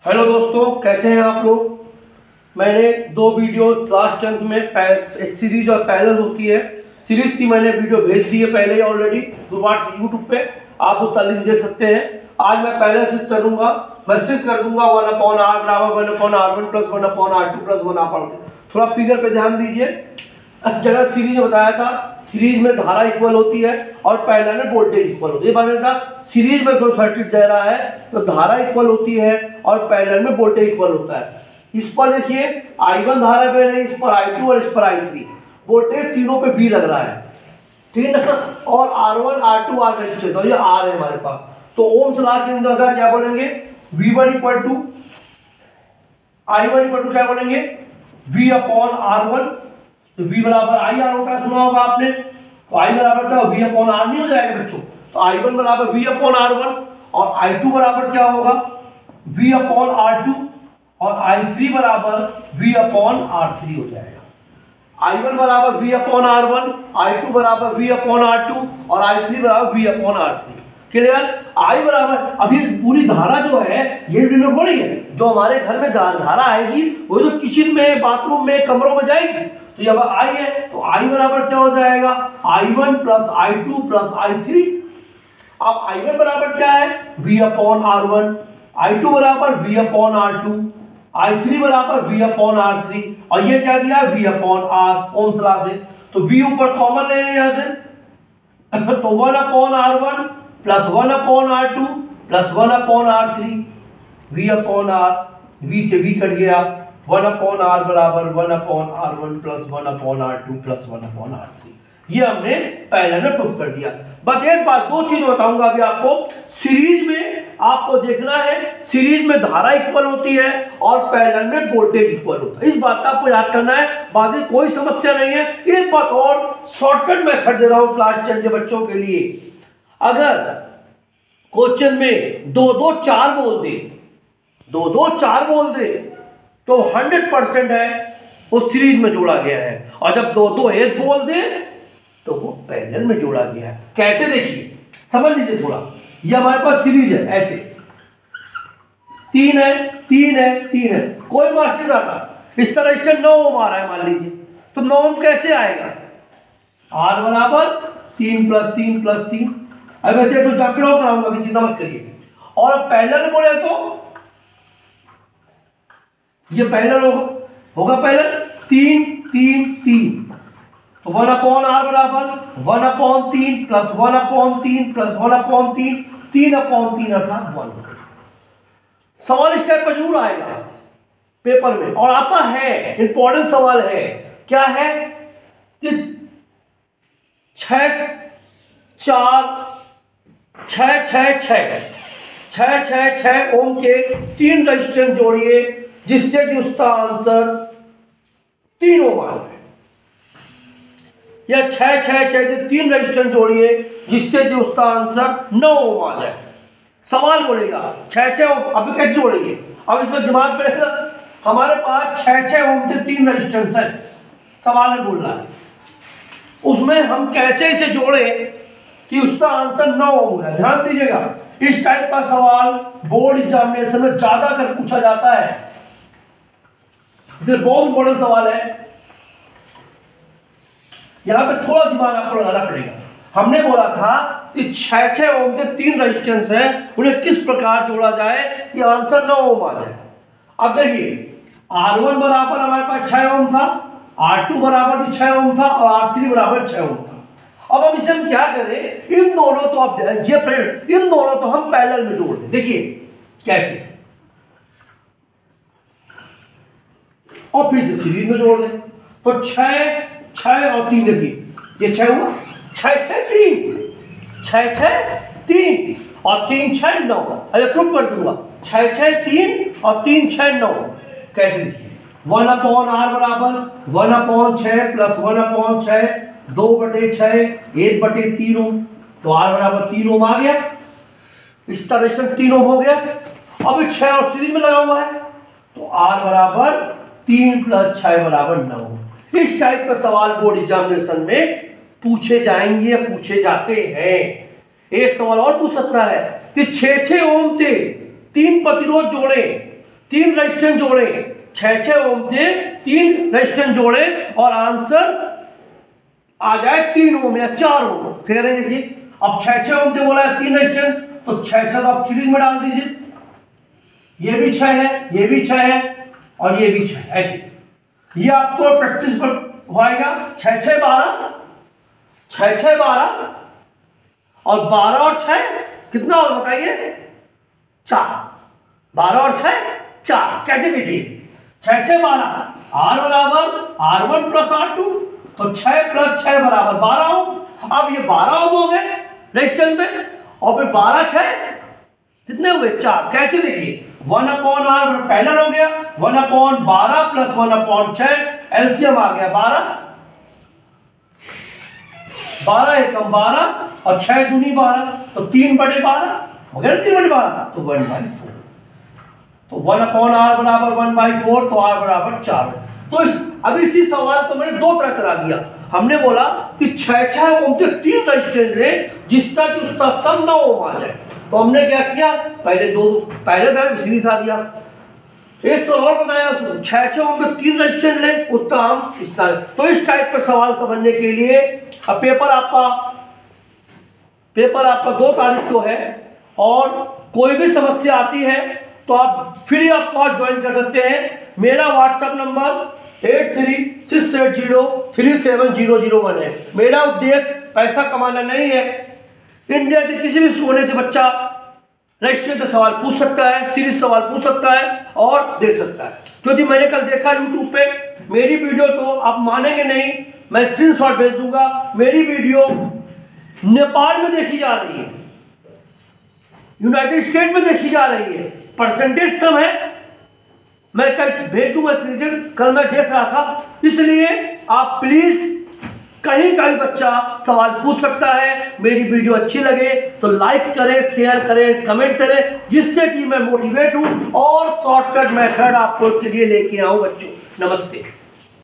Hello दोस्तों, कैसे हैं आप लोग। मैंने दो वीडियो क्लास 10th में एक सीरीज और पैरेलल होती है सीरीज की मैंने वीडियो भेज दी है पहले ही ऑलरेडी यूट्यूब पे। आप उसका लिंक दे सकते हैं। आज मैं पैरेलल सिद्ध करूंगा। मैं सिद्ध कर दूंगा 1/r बराबर 1/r1 plus 1/r2 plus 1/r। थोड़ा फिगर पे ध्यान दीजिए। जगह सीरीज में बताया था, सीरीज में धारा इक्वल होती है और पैरेलल में वोल्टेज इक्वल होती है। ये बात था, सीरीज में कोई सर्किट दे रहा है तो धारा इक्वल होती है और पैरेलल में वोल्टेज इक्वल होता है। इस पर देखिए I1 धारा पे है, इस पर I2 और इस पर I3। वोल्टेज तीनों पे V लग रहा है, ठीक है ना। और R1 R2 R रजिस्टर, तो ये R है हमारे पास। तो ओम्स लॉ के अंदर क्या बोलेंगे, V1 equal to I1 equal to क्या बोलेंगे, V अपॉन R1। तो V बराबर IR होता है, सुना होगा आपने। तो I बराबर था V अपॉन R नहीं हो जाएगा बच्चों। तो I1 बराबर V अपॉन R1 और I2 बराबर क्या होगा, V अपॉन R2 और I3 बराबर V अपॉन R3 हो जाएगा। I1 बराबर V अपॉन R1, I2 बराबर V अपॉन R2 और I3 बराबर V upon R3। Clear. I बराबर, अभी पूरी धारा जो है ये डिनोट हो रही है। जो हमारे घर में धारा आएगी वो तो किचन में, बाथरूम में, कमरों में जाएगी। तो जब I है तो I बराबर क्या हो जाएगा, I1 plus I2 plus I3। अब I1 बराबर क्या है, V अपॉन R1, I2 बराबर V अपॉन R2, I3 बराबर V अपॉन R3 और ये क्या दिया, V upon R Ohm's law से। तो V ऊपर कॉमन ले लें यहां से। तो 1 upon R1 plus 1 upon R2 plus 1 upon R3, V upon R, V से V कट गया। 1 अपॉन R बराबर 1 upon R1 plus 1 upon R2 plus 1 upon R3। ये हमने पहले में प्रूव कर दिया। बस एक बात, दो चीज बताऊंगा अभी आपको। सीरीज में आपको देखना है, सीरीज में धारा इक्वल होती है और पैरेलल में वोल्टेज इक्वल होता है। इस बात का आपको याद करना है, बाकी कोई समस्या नहीं है। एक बात और, शॉर्टकट मेथड दे रहा हूं क्लास 10 के बच्चों के लिए। अगर क्वेश्चन में 2 2 4 बोल दे, 2 2 4 बोल दे तो 100% है वो सीरीज में जोड़ा गया है। और जब 2 2 1 बोल दे तो वो पैरेलल में जोड़ा गया है। कैसे, देखिए समझ लीजिए थोड़ा। ये हमारे पास सीरीज है, ऐसे 3 है 3 है 3 है। कोई मास्टर आता इस तरह इससे 9 ओम आ रहा है मान लीजिए, तो 9 ओम कैसे आएगा, R बराबर 3 प्लस 3 प्लस 3। अब वैसे तो जंपिंग ऑफ कराऊंगा, अभी चिंता मत करिए। और पैरेलल में बोले तो ये पैरेलल होगा पैरेलल 3 3 3। तो 1 अपॉन R बराबर 1 upon 3 plus 1 upon 3 plus 1 upon 3, 3 upon 3 अर्थात 1। सवाल इस टाइप का जरूर आएगा पेपर में, और आता है, इंपॉर्टेंट सवाल है। क्या है कि 6 4 6 6 6 6 6 6 ओम के 3 रेजिस्टेंस जोड़िए जिससे कि उसका आंसर 3 ओम आ जाए। या 6 6 6 के 3 रेजिस्टेंस जोड़िए जिससे कि उसका आंसर 9 ओम आ जाए। सवाल बोलेगा 6 6 ओम, अभी कैसे जोड़ेंगे। अब इसमें दिमाग में रहेगा, हमारे पास 6 6 ओम के 3 रेजिस्टेंस है, सवाल में बोल रहा है उसमें हम कैसे इसे जोड़े कि उसका आंसर 9 ओम है। ध्यान दीजिएगा, इस टाइप का सवाल बोर्ड एग्जामिनेशन में ज्यादा कर पूछा जाता है। ये बहुत इंपॉर्टेंट सवाल है, यहां पे थोड़ा दिमाग आपको लगाना पड़ेगा। हमने बोला था कि 6 6 ओम के 3 रेजिस्टेंस हैं, उन्हें किस प्रकार जोड़ा जाए कि आंसर 9 ओम आ जाए। अब देखिए R1 बराबर हमारे पास 6 ओम था, R2 बराबर भी 6 ओम था और R3 बराबर 6 ओम था। अब हम इसे हम क्या करें, इन दोनों तो आप इन दोनों तो हम पैरेलल में जोड़ दें। देखिए कैसे, और फिर सीरीज में जोड़ दें। तो 6 6 और 3, देखिए ये 6 हुआ, 6 6 3 6 6 3 और 3 6 9। अरे प्रूफ कर दूंगा, 6 6 3 और 3 6 9। कैसे, देखिए 1 अपॉन R बराबर 1 अपॉन 6 प्लस 1 अपॉन 6, 2/6 1/3 ओम। तो R बराबर 3 ओम आ गया, इस तरह से 3 ओम हो गया। अब 6 और सीरीज में लगा हुआ है तो R बराबर 3 प्लस 6 बराबर 9। इस टाइप का सवाल बोर्ड एग्जामिनेशन में पूछे जाएंगे या पूछे जाते हैं। एक सवाल और पूछ सकता है कि 6 6 ओम थे, 3 प्रतिरोध जोड़े 3 रेजिस्टेंस जोड़े, 6 ओम थे, 3 रेजिस्टेंस जोड़े और आंसर आ जाए 3 ओम या 4 ओम। कह रहे हैं देखिए, अब 6 ओम थे बोला है 3 रेजिस्टेंस, तो 6 तो आप सीरीज में डाल दीजिए, ये भी 6 है, ये भी 6 है और ये भी 6, ऐसे ये आपको प्रैक्टिस पर होएगा। 6 6 12, 6 6 12 और 12 और 6 कितना और बताइए, 4। 12 और 6 4। कैसे देखिए, 6 6 12, R बराबर R1 प्लस R2, तो 6 प्लस 6 बराबर 12 ओम। अब ये 12 ओम हो गए रेजिस्टेंस में, और फिर 12 6 कितने हुए, 4। कैसे देखिए, 1/R पहला हो गया, 1/12 प्लस 1/6, एलसीएम आ गया 12, 12 एकम 12 और 6 दूनी 12, तो 3/12 हो गया, 3/12 तो 1/4। तो 1/R बराबर 1/4, तो R बराबर 4। तो अब इसी सवाल को मैंने दो तरह करा दिया। हमने बोला कि 6 6 ओम के 3 रेजिस्टेंस ले जिसका कि उसका सम 9 ओम आ जाए। तो हमने क्या किया, पहले तरह सीरीज आ दिया, एक सवाल बताया, 6 6 ओम में 3 रेजिस्टेंस ले, उसका हम इस तरह। तो इस टाइप पर सवाल समझने के लिए अब पेपर आपका 2 तारीख को है, और कोई भी समस्या आती है तो आप फ्री ऑफ कॉस्ट ज्वाइन कर सकते हैं। मेरा व्हाट्सएप नंबर 8368037001 है। मेरा उद्देश्य पैसा कमाना नहीं है। इंडिया के किसी भी कोने से बच्चा रजिस्टर का सवाल पूछ सकता है, सीरीज सवाल पूछ सकता है और दे सकता है। क्योंकि मैंने कल देखा यूट्यूब पे मेरी वीडियो, तो आप मानेंगे नहीं, मैं स्क्रीनशॉट भेज दूंगा, मेरी वीडियो नेपाल में देखी जा रही है, यूनाइटेड स्टेट में देखी जा रही है, परसेंटेज कम है। मैं कल भेज दूंगा स्क्रीनशॉट, कल मैं देख रहा था। इसलिए आप प्लीज, कहीं का भी बच्चा सवाल पूछ सकता है। मेरी वीडियो अच्छी लगे तो लाइक करें, शेयर करें, कमेंट करें, जिससे कि मैं मोटिवेट हूं और शॉर्टकट मेथड आपको के लिए लेके आऊं बच्चों। नमस्ते।